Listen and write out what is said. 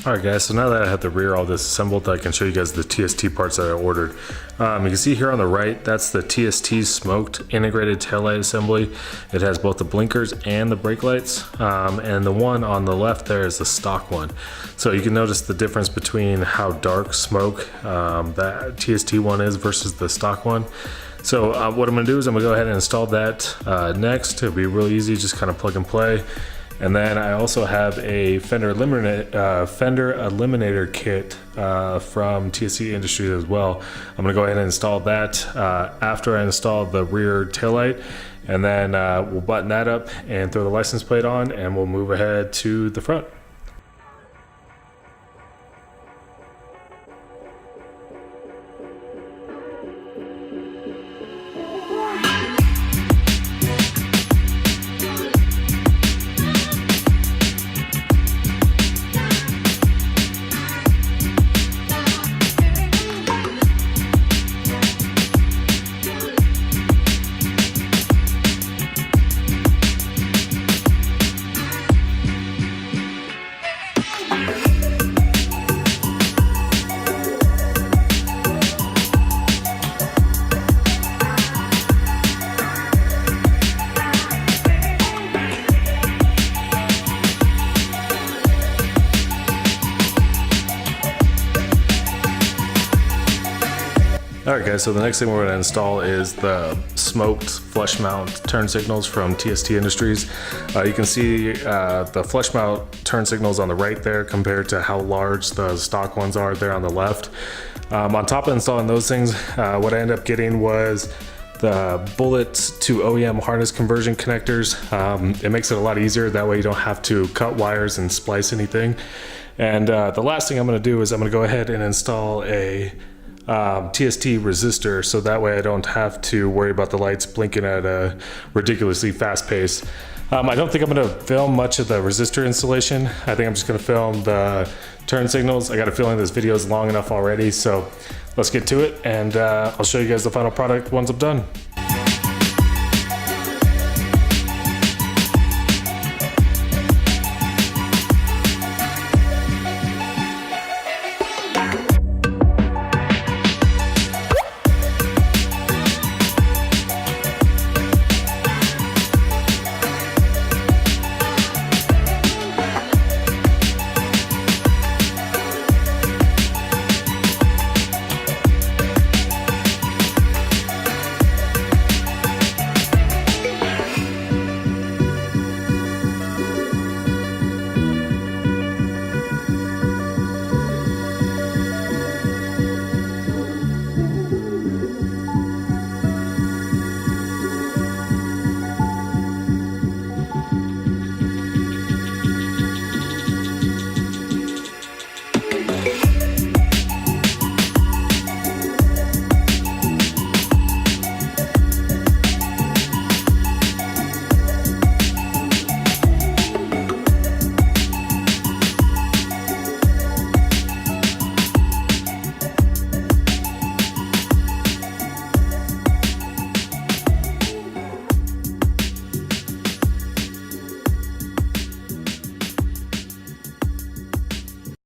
Alright guys, so now that I have the rear all disassembled, I can show you guys the TST parts that I ordered. You can see here on the right, that's the TST smoked integrated taillight assembly. It has both the blinkers and the brake lights, and the one on the left there is the stock one. So you can notice the difference between how dark smoke that TST one is versus the stock one. So what I'm going to do is I'm going to go ahead and install that next. It'll be really easy, just kind of plug and play. And then I also have a Fender Eliminator kit from TST Industries as well. I'm going to go ahead and install that after I install the rear taillight, and then we'll button that up and throw the license plate on, and we'll move ahead to the front. Alright guys, so the next thing we're going to install is the smoked flush mount turn signals from TST Industries. You can see the flush mount turn signals on the right there compared to how large the stock ones are there on the left. On top of installing those things, what I ended up getting was the bullet to OEM harness conversion connectors. It makes it a lot easier, that way you don't have to cut wires and splice anything. And the last thing I'm going to do is I'm going to go ahead and install a TST resistor, so that way I don't have to worry about the lights blinking at a ridiculously fast pace. I don't think I'm going to film much of the resistor installation. I think I'm just going to film the turn signals. I got a feeling this video is long enough already, so let's get to it, and I'll show you guys the final product once I'm done.